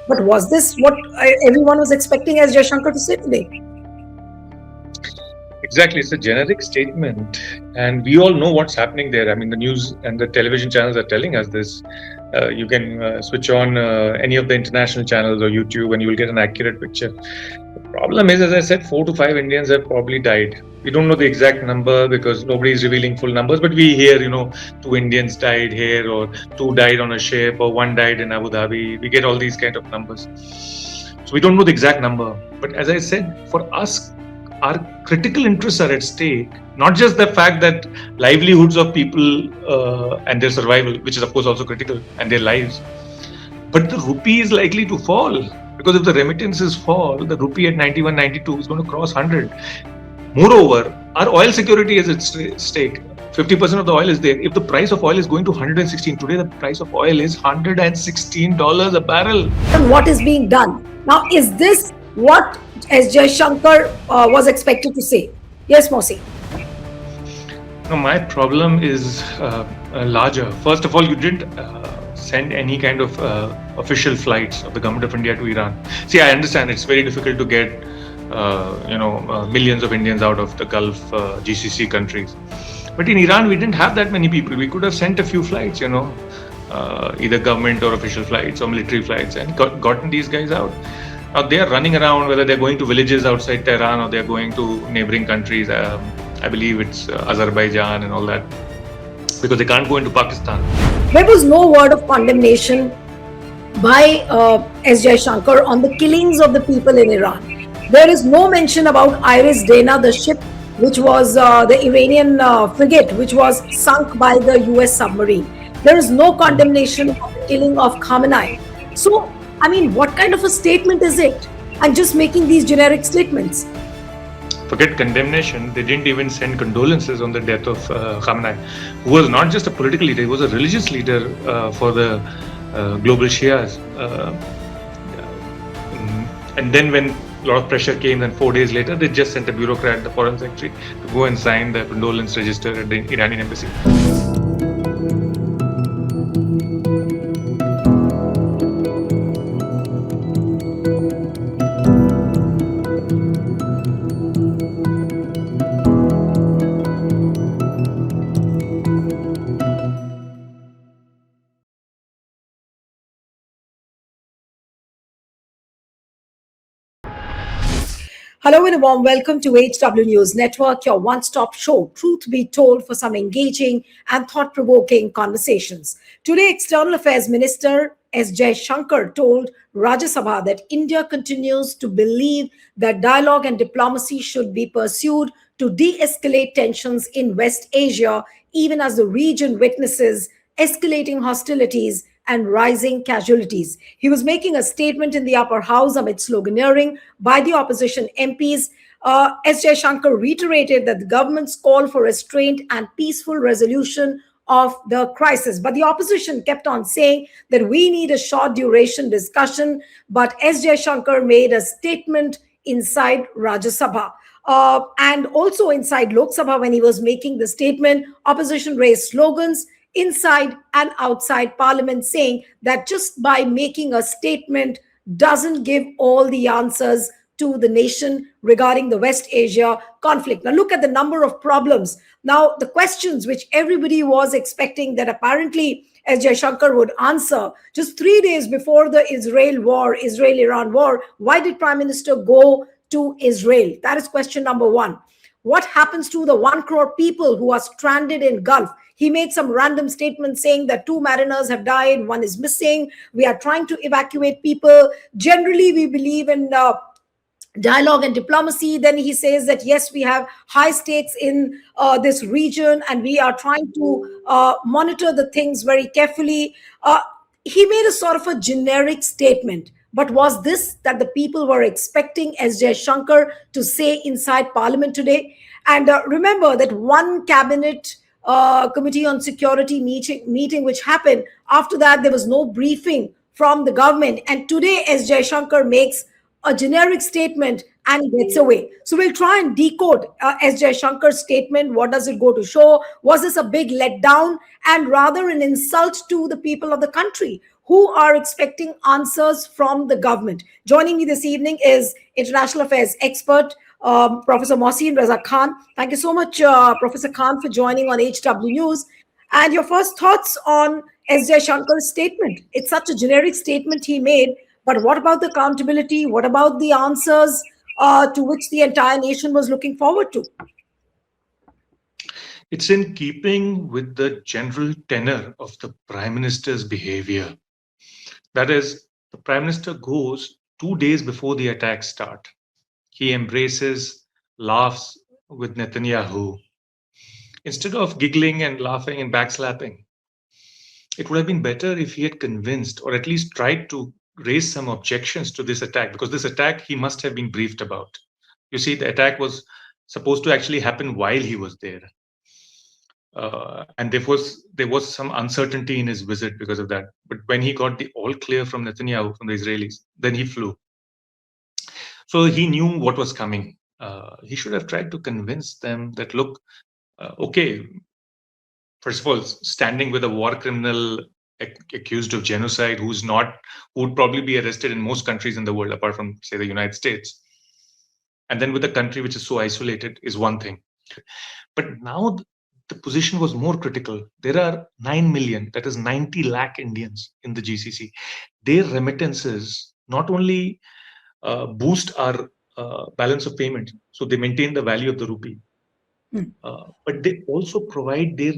But was this what everyone was expecting as Jaishankar to say today? Exactly, it's a generic statement, and we all know what's happening there. I mean, the news and the television channels are telling us this. You can switch on any of the international channels or YouTube, and you will get an accurate picture. The problem is, as I said, 4 to 5 Indians have probably died. We don't know the exact number because nobody is revealing full numbers, but we hear, 2 Indians died here, or two died on a ship, or one died in Abu Dhabi. We get all these kind of numbers. So we don't know the exact number. But as I said, for us, our critical interests are at stake. Not just the fact that livelihoods of people and their survival, which is of course also critical, and their lives, but the rupee is likely to fall, because if the remittances fall, the rupee at 91, 92 is going to cross 100. Moreover, our oil security is at stake. 50% of the oil is there. If the price of oil is going to 116, today the price of oil is $116 a barrel. And what is being done? Now, is this what as Jaishankar was expected to say? Yes, Mohsin. No, my problem is larger. First of all, you didn't send any kind of official flights of the government of India to Iran. See, I understand it's very difficult to get millions of Indians out of the Gulf GCC countries. But in Iran, we didn't have that many people. We could have sent a few flights, either government or official flights or military flights, and gotten these guys out. Now they are running around, whether they're going to villages outside Tehran or they're going to neighboring countries. I believe it's Azerbaijan and all that, because they can't go into Pakistan. There was no word of condemnation by S. Jaishankar on the killings of the people in Iran. There is no mention about Iris Dana, the ship which was the Iranian frigate, which was sunk by the US submarine. There is no condemnation of the killing of Khamenei. So, I mean, what kind of a statement is it? And just making these generic statements. Forget condemnation, they didn't even send condolences on the death of Khamenei, who was not just a political leader, he was a religious leader for the global Shias. And then when a lot of pressure came, then 4 days later, they just sent a bureaucrat, the foreign secretary, to go and sign the condolence register at the Iranian embassy. Hello and a warm welcome to HW News Network, your one-stop show, truth be told, for some engaging and thought-provoking conversations. Today, External Affairs Minister S. Jaishankar told Rajya Sabha that India continues to believe that dialogue and diplomacy should be pursued to de-escalate tensions in West Asia, even as the region witnesses escalating hostilities and rising casualties. He was making a statement in the upper house amid sloganeering by the opposition MPs. S. Jaishankar reiterated that the government's call for restraint and peaceful resolution of the crisis. But the opposition kept on saying that we need a short duration discussion. But S. Jaishankar made a statement inside Rajya Sabha. And also inside Lok Sabha, when he was making the statement, opposition raised slogans inside and outside Parliament, saying that just by making a statement doesn't give all the answers to the nation regarding the West Asia conflict. Now, look at the number of problems. Now, the questions which everybody was expecting that apparently as Jaishankar would answer just 3 days before the Israel-Iran war, why did Prime Minister go to Israel? That is question number one. What happens to the 1 crore people who are stranded in Gulf? He made some random statement saying that 2 mariners have died, 1 is missing. We are trying to evacuate people. Generally, we believe in dialogue and diplomacy. Then he says that, yes, we have high stakes in this region and we are trying to monitor the things very carefully. He made a sort of a generic statement. But was this that the people were expecting as Jaishankar to say inside Parliament today? And remember that one cabinet committee on security meeting which happened, after that there was no briefing from the government. And today as Jaishankar makes a generic statement and gets away. So we'll try and decode S. Jaishankar's statement. What does it go to show? Was this a big letdown and rather an insult to the people of the country? who are expecting answers from the government. Joining me this evening is international affairs expert Professor Mohsin Raza Khan. Thank you so much, Professor Khan, for joining on HW News. And your first thoughts on S. Jaishankar's statement. It's such a generic statement he made, but what about the accountability? What about the answers to which the entire nation was looking forward to? It's in keeping with the general tenor of the Prime Minister's behavior. That is, the Prime Minister goes 2 days before the attacks start. He embraces, laughs with Netanyahu. Instead of giggling and laughing and backslapping, it would have been better if he had convinced or at least tried to raise some objections to this attack, because this attack he must have been briefed about. You see, the attack was supposed to actually happen while he was there. And there was some uncertainty in his visit because of that. But when he got the all clear from Netanyahu, from the Israelis, then he flew. So he knew what was coming. He should have tried to convince them that, look, okay, first of all, standing with a war criminal accused of genocide who would probably be arrested in most countries in the world, apart from, say, the United States, and then with a country which is so isolated is one thing. But now the position was more critical. There are 9 million, that is 90 lakh Indians in the GCC. Their remittances not only boost our balance of payment, so they maintain the value of the rupee, but they also provide their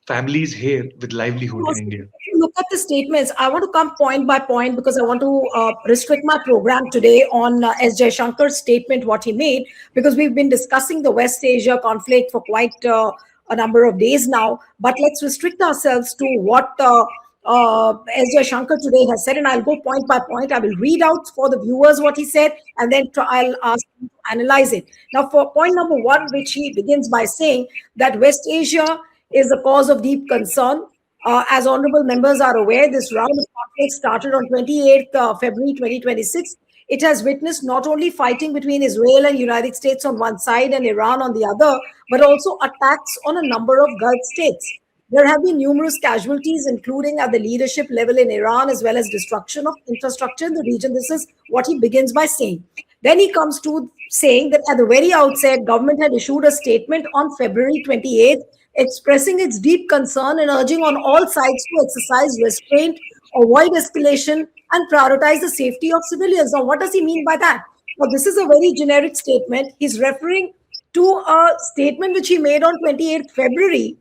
families here with livelihood in India. If you look at the statements, I want to come point by point because I want to restrict my program today on S. Jaishankar's statement, what he made, because we've been discussing the West Asia conflict for quite a number of days now. But let's restrict ourselves to what S. Jaishankar today has said, and I'll go point by point. I will read out for the viewers what he said, and then I'll ask you to analyze it. Now, for point number one, which he begins by saying that West Asia is the cause of deep concern. As honorable members are aware, this round of conflict started on 28th February 2026. It has witnessed not only fighting between Israel and United States on one side and Iran on the other, but also attacks on a number of Gulf states. There have been numerous casualties, including at the leadership level in Iran, as well as destruction of infrastructure in the region. This is what he begins by saying. Then he comes to saying that at the very outset, government had issued a statement on February 28th expressing its deep concern and urging on all sides to exercise restraint, avoid escalation, and prioritize the safety of civilians. Now, what does he mean by that? Now, this is a very generic statement. He's referring to a statement which he made on 28th February.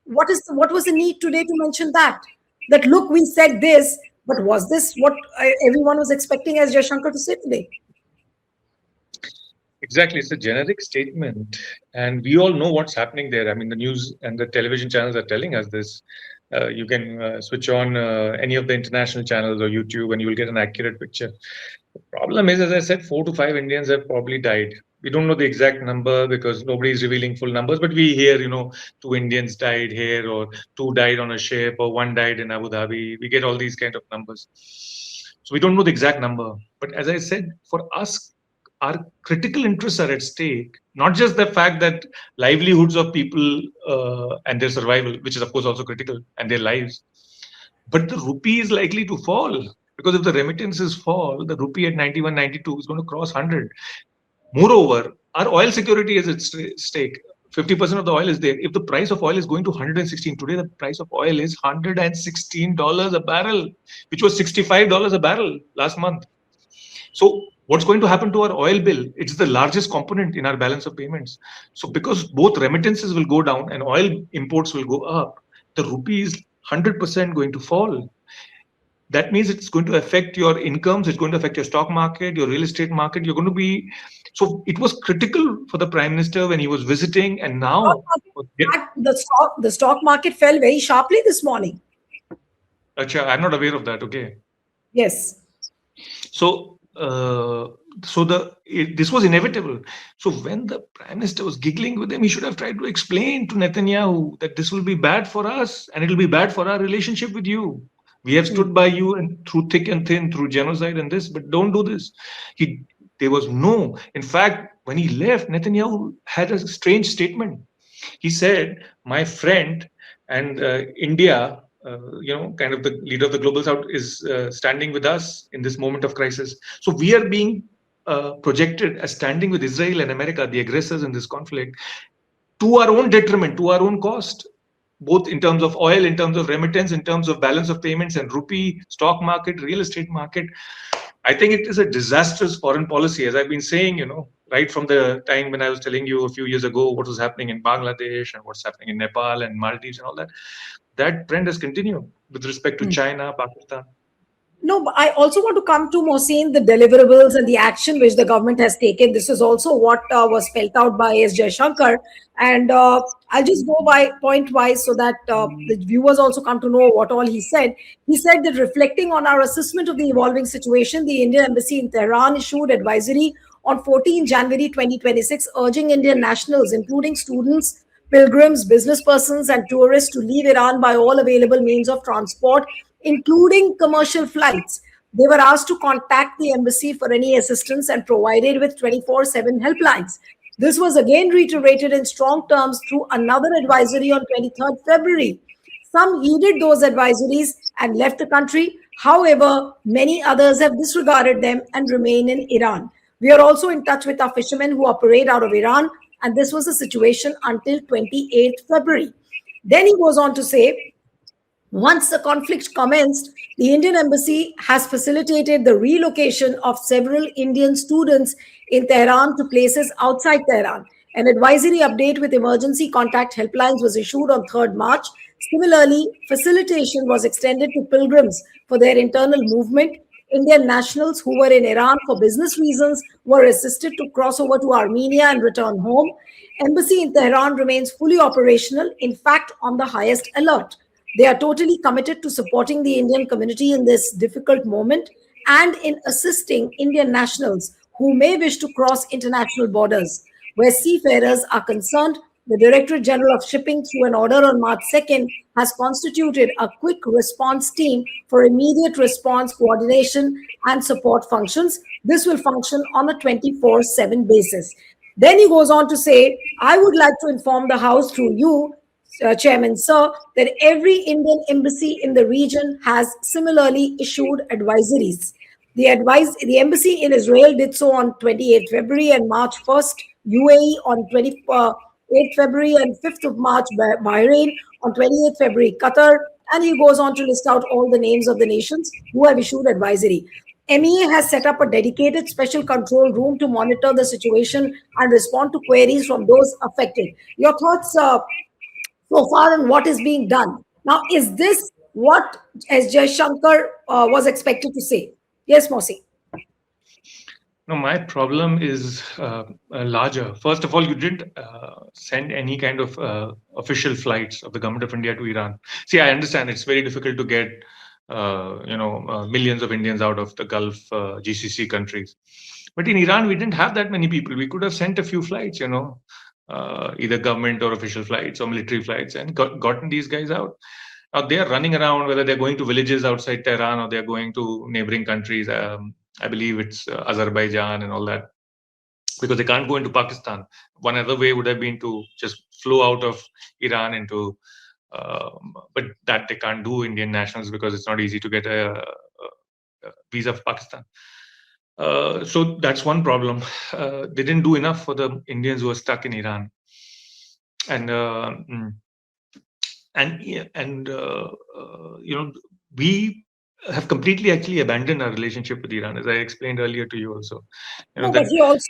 What was the need today to mention that? That, look, we said this, but was this what everyone was expecting as Jaishankar to say today? Exactly. It's a generic statement. And we all know what's happening there. I mean, the news and the television channels are telling us this. You can switch on any of the international channels or YouTube and you will get an accurate picture. The problem is, as I said, 4 to 5 Indians have probably died. We don't know the exact number because nobody is revealing full numbers, but we hear, 2 Indians died here or 2 died on a ship or 1 died in Abu Dhabi. We get all these kind of numbers. So we don't know the exact number. But as I said, for us, our critical interests are at stake, not just the fact that livelihoods of people and their survival, which is of course also critical, and their lives, but the rupee is likely to fall, because if the remittances fall, the rupee at 91, 92 is going to cross 100. Moreover, our oil security is at stake. 50% of the oil is there. If the price of oil is going to 116, today the price of oil is $116 a barrel, which was $65 a barrel last month. So what's going to happen to our oil bill? It's the largest component in our balance of payments. So because both remittances will go down and oil imports will go up, the rupee is 100% going to fall. That means it's going to affect your incomes. It's going to affect your stock market, your real estate market. You're going to be... So it was critical for the Prime Minister when he was visiting, and now... The stock market fell very sharply this morning. Achha, I'm not aware of that. Okay. Yes. So this was inevitable. So when the Prime Minister was giggling with him, he should have tried to explain to Netanyahu that this will be bad for us and it will be bad for our relationship with you. We have stood by you and through thick and thin, through genocide and this, but don't do this. There was no. In fact, when he left, Netanyahu had a strange statement. He said, "My friend and India kind of the leader of the global south is standing with us in this moment of crisis. So we are being projected as standing with Israel and America, the aggressors in this conflict, to our own detriment, to our own cost, both in terms of oil, in terms of remittance, in terms of balance of payments and rupee, stock market, real estate market. I think it is a disastrous foreign policy, as I've been saying, right from the time when I was telling you a few years ago what was happening in Bangladesh and what's happening in Nepal and Maldives and all that. That trend has continued with respect to China, Pakistan. No, but I also want to come to Mohsin, the deliverables and the action which the government has taken. This is also what was spelled out by S. Jaishankar. And I'll just go by point wise so that the viewers also come to know what all he said. He said that reflecting on our assessment of the evolving situation, the Indian Embassy in Tehran issued advisory on 14 January 2026, urging Indian nationals, including students, pilgrims, business persons, and tourists, to leave Iran by all available means of transport, including commercial flights. They were asked to contact the embassy for any assistance and provided with 24/7 helplines. This was again reiterated in strong terms through another advisory on 23rd February. Some heeded those advisories and left the country. However, many others have disregarded them and remain in Iran. We are also in touch with our fishermen who operate out of Iran, and this was the situation until 28th February. Then he goes on to say, once the conflict commenced, the Indian Embassy has facilitated the relocation of several Indian students in Tehran to places outside Tehran. An advisory update with emergency contact helplines was issued on 3rd March. Similarly, facilitation was extended to pilgrims for their internal movement. Indian nationals who were in Iran for business reasons were assisted to cross over to Armenia and return home. Embassy in Tehran remains fully operational, in fact, on the highest alert. They are totally committed to supporting the Indian community in this difficult moment and in assisting Indian nationals who may wish to cross international borders. Where seafarers are concerned, the Directorate General of Shipping, through an order on March 2nd, has constituted a quick response team for immediate response, coordination, and support functions. This will function on a 24/7 basis. Then he goes on to say, I would like to inform the House through you, Chairman Sir, that every Indian embassy in the region has similarly issued advisories. The embassy in Israel did so on 28th February and March 1st, UAE on 28th February and 5th of March, Bahrain on 28th February, Qatar, and he goes on to list out all the names of the nations who have issued advisory. MEA has set up a dedicated special control room to monitor the situation and respond to queries from those affected. Your thoughts, so far on what is being done. Now, is this what S. Jaishankar was expected to say? Yes, Mosi. No, my problem is larger. First of all, you didn't send any kind of official flights of the government of India to Iran. See, I understand it's very difficult to get millions of Indians out of the Gulf GCC countries. But in Iran, we didn't have that many people. We could have sent a few flights, either government or official flights or military flights, and gotten these guys out. Now they are running around, whether they're going to villages outside Tehran or they're going to neighboring countries. I believe it's Azerbaijan and all that, because they can't go into Pakistan. One other way would have been to just flow out of Iran into, but that they can't do, Indian nationals, because it's not easy to get a visa for Pakistan. So that's one problem. They didn't do enough for the Indians who are stuck in Iran, we have completely actually abandoned our relationship with Iran, as I explained earlier to you also. But he also,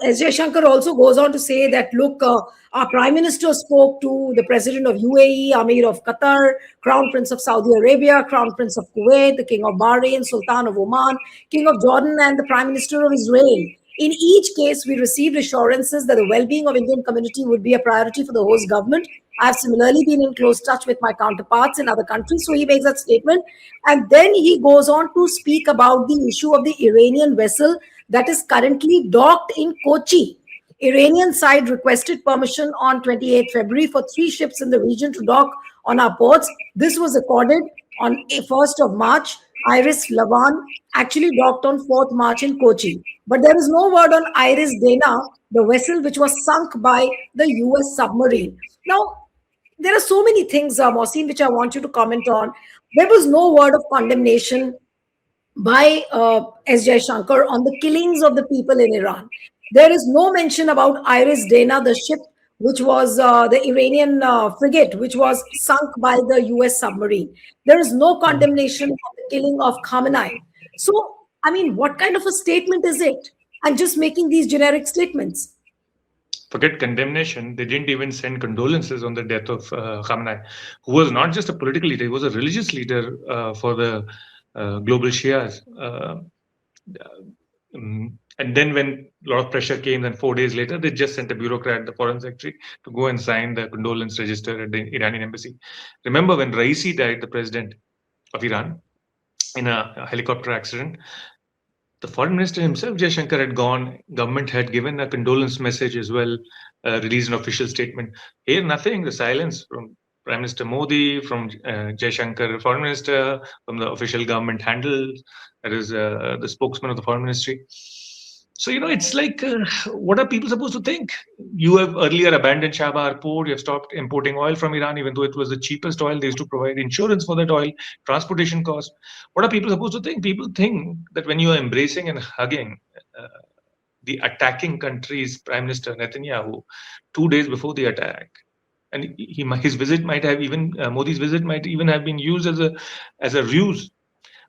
S. Jaishankar also goes on to say that, look, our Prime Minister spoke to the President of UAE, Amir of Qatar, Crown Prince of Saudi Arabia, Crown Prince of Kuwait, the King of Bahrain, Sultan of Oman, King of Jordan, and the Prime Minister of Israel. In each case, we received assurances that the well-being of Indian community would be a priority for the host government. I have similarly been in close touch with my counterparts in other countries. So he makes that statement. And then he goes on to speak about the issue of the Iranian vessel that is currently docked in Kochi. Iranian side requested permission on 28 February for 3 ships in the region to dock on our ports. This was accorded on 1st of March. Iris Lavan actually docked on 4th March in Kochi. But there is no word on Iris Dana, the vessel which was sunk by the US submarine. Now, There are so many things, Mohsin, which I want you to comment on. There was no word of condemnation by S. Jaishankar on the killings of the people in Iran. There is no mention about Iris Dana, the ship which was the Iranian frigate, which was sunk by the US submarine. There is no condemnation of the killing of Khamenei. So, I mean, what kind of a statement is it? And just making these generic statements. Forget condemnation. They didn't even send condolences on the death of Khamenei, who was not just a political leader; he was a religious leader for the global Shias. And then, when a lot of pressure came, then 4 days later, they just sent a bureaucrat, the foreign secretary, to go and sign the condolence register at the Iranian embassy. Remember when Raisi died, the president of Iran, in a helicopter accident? The foreign minister himself, Jaishankar, had gone. Government had given a condolence message as well, released an official statement. Here, nothing. The silence from Prime Minister Modi, from Jaishankar, foreign minister, from the official government handle, that is the spokesman of the foreign ministry. So, it's like, what are people supposed to think? You have earlier abandoned Chabahar port. You have stopped importing oil from Iran, even though it was the cheapest oil. They used to provide insurance for that oil, transportation costs. What are people supposed to think? People think that when you are embracing and hugging uh, the attacking country's Prime Minister Netanyahu 2 days before the attack, and his visit might have even Modi's visit might even have been used as a ruse,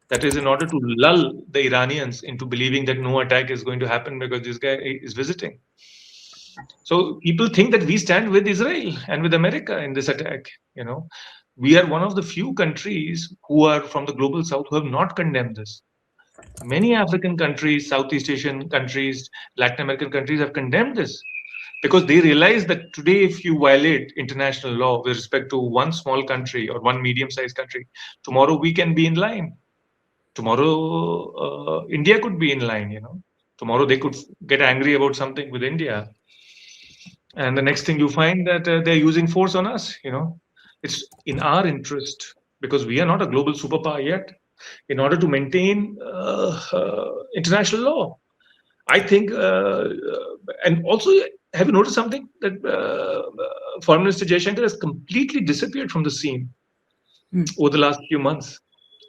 that is, in order to lull the Iranians into believing that no attack is going to happen because this guy is visiting. So people think that we stand with Israel and with America in this attack. We are one of the few countries who are from the global south who have not condemned this. Many African countries, Southeast Asian countries, Latin American countries have condemned this because they realize that today, if you violate international law with respect to one small country or one medium-sized country, tomorrow we can be in line. Tomorrow, India could be in line. Tomorrow they could get angry about something with India, and the next thing you find that they're using force on us. It's in our interest, because we are not a global superpower yet, in order to maintain international law. I think, and also, have you noticed something, that Foreign Minister Jaishankar has completely disappeared from the scene over the last few months?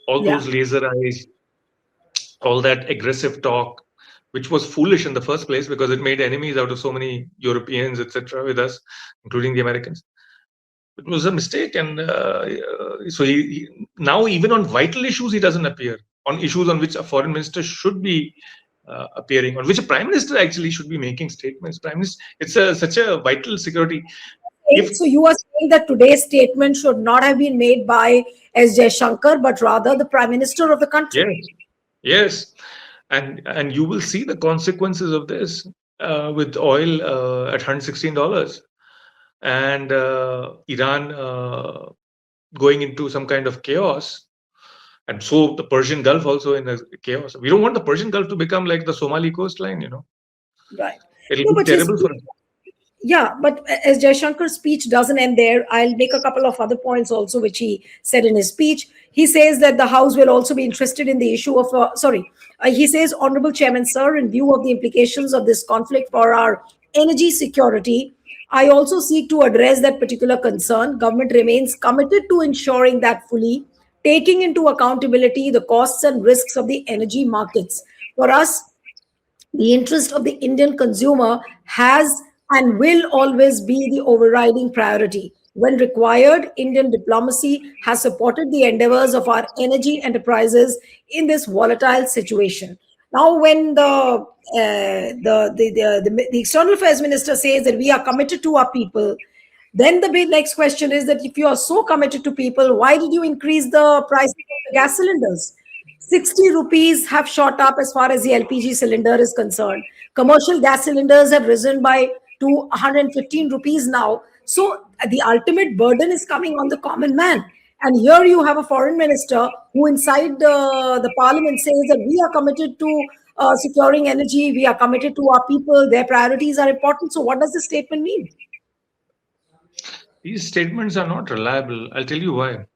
All Yeah. those laser eyes, all that aggressive talk, which was foolish in the first place because it made enemies out of so many Europeans, etc., with us, including the Americans. It was a mistake, and so now even on vital issues he doesn't appear. On issues on which a foreign minister should be appearing, on which a prime minister actually should be making statements. Prime minister, it's such a vital security. So you are saying that today's statement should not have been made by S. Jaishankar, but rather the Prime Minister of the country. Yes, and you will see the consequences of this with oil at $116, and Iran going into some kind of chaos, and so the Persian Gulf also in a chaos. We don't want the Persian Gulf to become like the Somali coastline. Right. It'll No, be but his terrible for us. Yeah, but as Jaishankar's speech doesn't end there, I'll make a couple of other points also, which he said in his speech. He says that the House will also be interested in the issue of, he says, Honorable Chairman, sir, in view of the implications of this conflict for our energy security, I also seek to address that particular concern. Government remains committed to ensuring that fully, taking into accountability the costs and risks of the energy markets. For us, the interest of the Indian consumer has and will always be the overriding priority. When required, Indian diplomacy has supported the endeavors of our energy enterprises in this volatile situation. Now, when the external affairs minister says that we are committed to our people, then the big next question is that if you are so committed to people, why did you increase the prices of the gas cylinders? 60 rupees have shot up as far as the LPG cylinder is concerned. Commercial gas cylinders have risen by to 115 rupees now. So the ultimate burden is coming on the common man. And here you have a foreign minister who inside the parliament says that we are committed to securing energy, we are committed to our people, their priorities are important. So what does this statement mean? These statements are not reliable. I'll tell you why.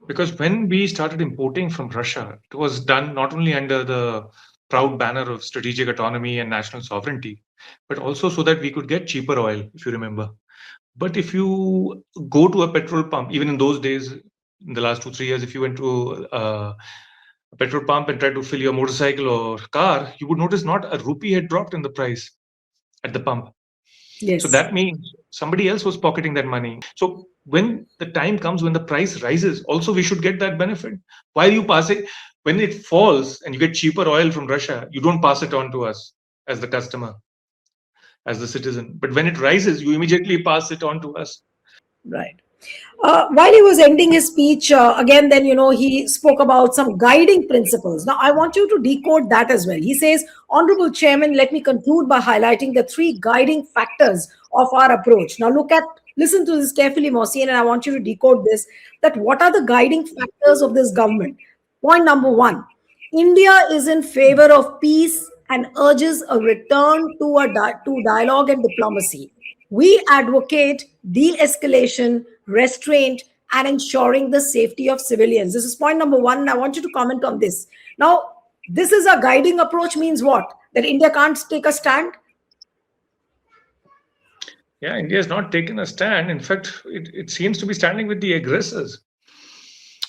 Because when we started importing from Russia, it was done not only under the proud banner of strategic autonomy and national sovereignty, but also so that we could get cheaper oil, if you remember. But if you go to a petrol pump, even in those days, in the last 2 3 years, if you went to a petrol pump and tried to fill your motorcycle or car, you would notice not a rupee had dropped in the price at the pump. So Yes. that means somebody else was pocketing that money. So when the time comes when the price rises, also we should get that benefit. Why are you passing? When it falls and you get cheaper oil from Russia, you don't pass it on to us as the customer, as the citizen. But when it rises, you immediately pass it on to us. Right. While he was ending his speech, again, then, he spoke about some guiding principles. Now, I want you to decode that as well. He says, Honorable Chairman, let me conclude by highlighting the three guiding factors of our approach. Now, listen to this carefully, Mohsin, and I want you to decode this, that what are the guiding factors of this government? Point number one, India is in favor of peace and urges a return to dialogue and diplomacy. We advocate de escalation, restraint, and ensuring the safety of civilians. This is point number one, and I want you to comment on this. Now, this is a guiding approach, means what? That India can't take a stand? Yeah, India has not taken a stand. In fact, it seems to be standing with the aggressors.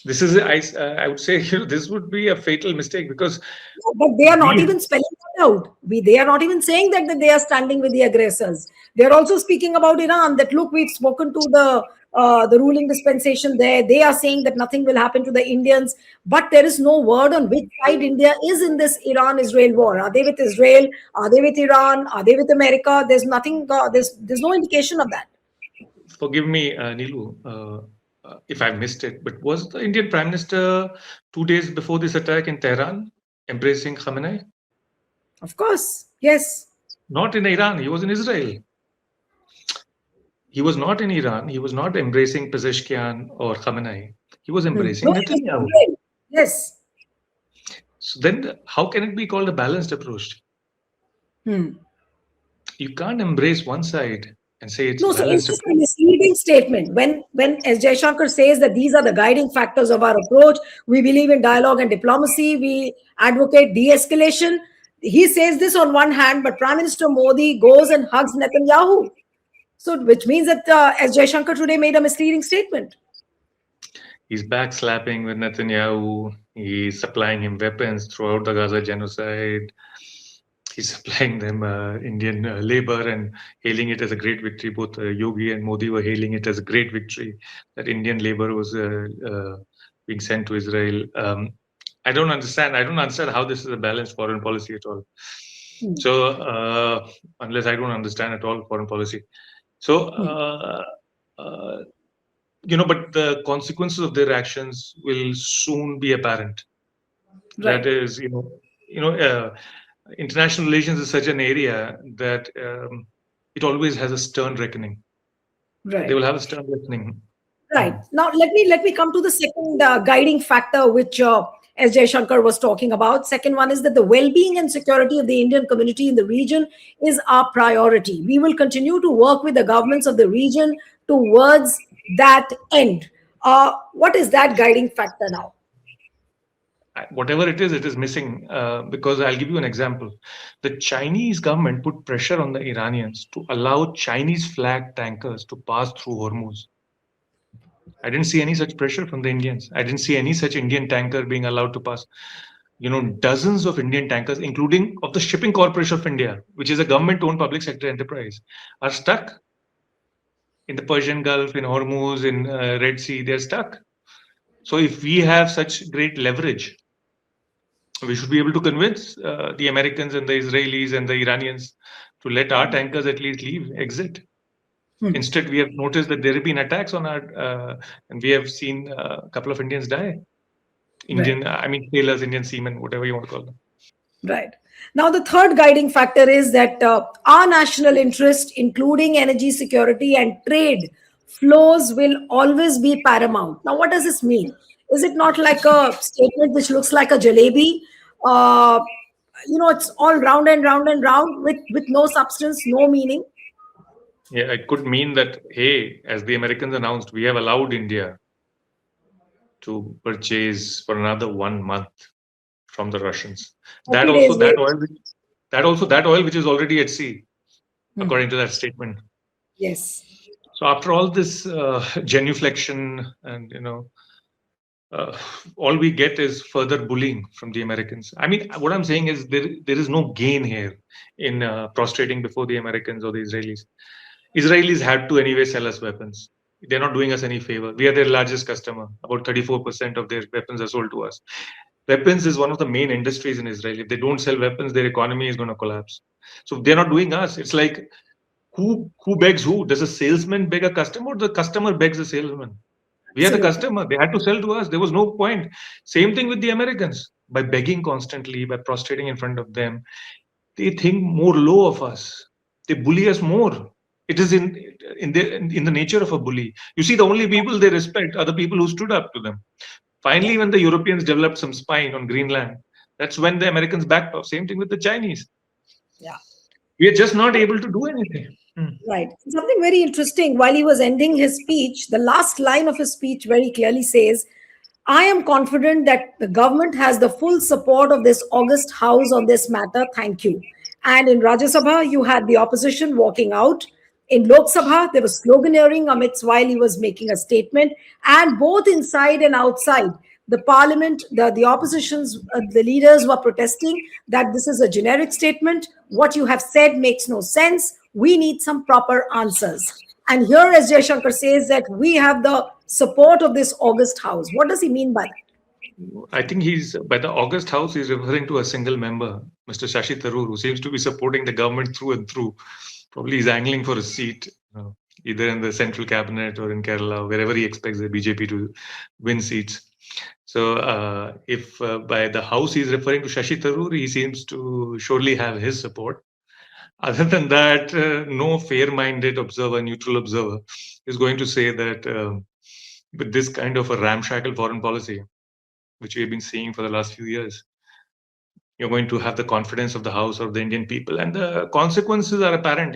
This is, I would say, this would be a fatal mistake because No, but they are not we even spelling that out. They are not even saying that they are standing with the aggressors. They are also speaking about Iran. That look, we've spoken to the ruling dispensation there. They are saying that nothing will happen to the Indians, but there is no word on which side India is in this Iran-Israel war. Are they with Israel? Are they with Iran? Are they with America? There's nothing. There's no indication of that. forgive me, Nilu, if I missed it, but was the Indian Prime Minister 2 days before this attack in Tehran embracing Khamenei? Of course, yes. Not in Iran, he was in Israel. He was not in Iran, he was not embracing Pezeshkian or Khamenei. He was embracing No, it was Netanyahu. Israel. Yes. So then, how can it be called a balanced approach? Hmm. You can't embrace one side and say it's a No, so it's balanced just a approach. misleading statement. When S. Jaishankar says that these are the guiding factors of our approach, we believe in dialogue and diplomacy, we advocate de-escalation. He says this on one hand, but Prime Minister Modi goes and hugs Netanyahu. So, which means that S. Jaishankar today made a misleading statement. He's backslapping with Netanyahu. He's supplying him weapons throughout the Gaza genocide. He's supplying them Indian labor and hailing it as a great victory. Both Yogi and Modi were hailing it as a great victory that Indian labor was being sent to Israel. I don't understand. I don't understand how this is a balanced foreign policy at all. So unless I don't understand at all foreign policy, so but the consequences of their actions will soon be apparent. Right. That is, international relations is such an area that it always has a stern reckoning. They Right. will have a stern reckoning. Right. Now, let me come to the second guiding factor, which S. Jaishankar was talking about. Second one is that the well-being and security of the Indian community in the region is our priority. We will continue to work with the governments of the region towards that end. What is that guiding factor now? Whatever it is missing because I'll give you an example. The Chinese government put pressure on the Iranians to allow Chinese flag tankers to pass through Hormuz. I didn't see any such pressure from the Indians. I didn't see any such Indian tanker being allowed to pass. Dozens of Indian tankers, including of the Shipping Corporation of India, which is a government-owned public sector enterprise, are stuck in the Persian Gulf, in Hormuz, in Red Sea. They're stuck. So if we have such great leverage, we should be able to convince the Americans and the Israelis and the Iranians to let our tankers at least exit. Instead, we have noticed that there have been attacks on our, and we have seen a couple of Indians die. Sailors, Indian seamen, whatever you want to call them. Right. Now, the third guiding factor is that our national interest, including energy security and trade flows, will always be paramount. Now, what does this mean? Is it not like a statement which looks like a jalebi? Uh, it's all round and round and round with no substance, no meaning. Yeah, it could mean that, hey, as the Americans announced, we have allowed India to purchase for another 1 month from the Russians. 30 days wait. That oil which is already at sea, according to that statement. Yes. So after all this genuflection and uh, all we get is further bullying from the Americans. I mean, what I'm saying is there is no gain here in prostrating before the Americans or the Israelis. Israelis had to anyway sell us weapons. They're not doing us any favor. We are their largest customer. About 34% of their weapons are sold to us. Weapons is one of the main industries in Israel. If they don't sell weapons, their economy is going to collapse. So they're not doing us. It's like who begs who? Does a salesman beg a customer, or the customer begs a salesman? We are the Absolutely. customer. They had to sell to us. There was no point. Same thing with the Americans. By begging constantly, by prostrating in front of them, they think more low of us. They bully us more. It is in the nature of a bully. You see, the only people they respect are the people who stood up to them. Yeah. Finally, when the Europeans developed some spine on Greenland, that's when the Americans backed off. Same thing with the Chinese. Yeah. We are just not able to do anything. Right. Something very interesting. While he was ending his speech, the last line of his speech very clearly says, I am confident that the government has the full support of this august house on this matter. Thank you. And in Rajya Sabha, you had the opposition walking out. In Lok Sabha, there was sloganeering amidst while he was making a statement. And both inside and outside, the parliament, the opposition's, the leaders were protesting that this is a generic statement. What you have said makes no sense. We need some proper answers. And here, as Jaishankar says, that we have the support of this August House. What does he mean by that? I think he's by the August House, he's referring to a single member, Mr. Shashi Tharoor, who seems to be supporting the government through and through. Probably he's angling for a seat, either in the central cabinet or in Kerala, wherever he expects the BJP to win seats. So if by the House he's referring to Shashi Tharoor, he seems to surely have his support. Other than that, no fair-minded observer, neutral observer, is going to say that with this kind of a ramshackle foreign policy, which we have been seeing for the last few years, you're going to have the confidence of the House or the Indian people, and the consequences are apparent.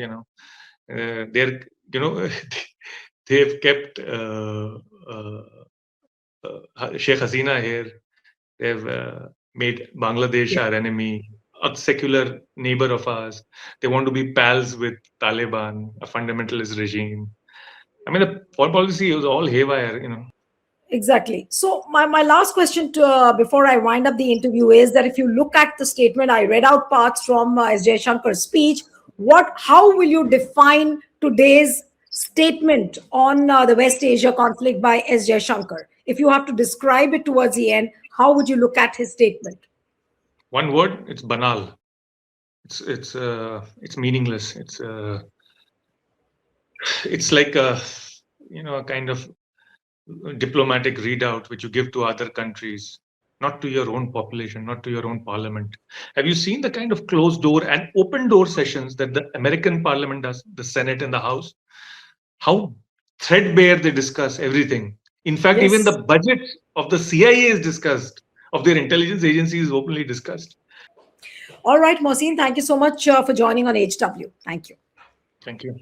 They're they've kept Sheikh Hasina here. They've made Bangladesh Yeah. our enemy, a secular neighbor of ours. They want to be pals with Taliban, a fundamentalist regime. I mean, the foreign policy was all haywire. Exactly. So my last question to before I wind up the interview is that if you look at the statement, I read out parts from S. Jaishankar's speech. How will you define today's statement on the West Asia conflict by S. Jaishankar? If you have to describe it towards the end, how would you look at his statement? One word: it's banal. It's meaningless. It's like a kind of diplomatic readout which you give to other countries, not to your own population, not to your own parliament. Have you seen the kind of closed door and open door sessions that the American parliament does, the Senate and the House? How threadbare they discuss everything. In fact, even Yes. the budget of the CIA is discussed, of their intelligence agency is openly discussed. All right, Mohsin, thank you so much for joining on HW. Thank you. Thank you.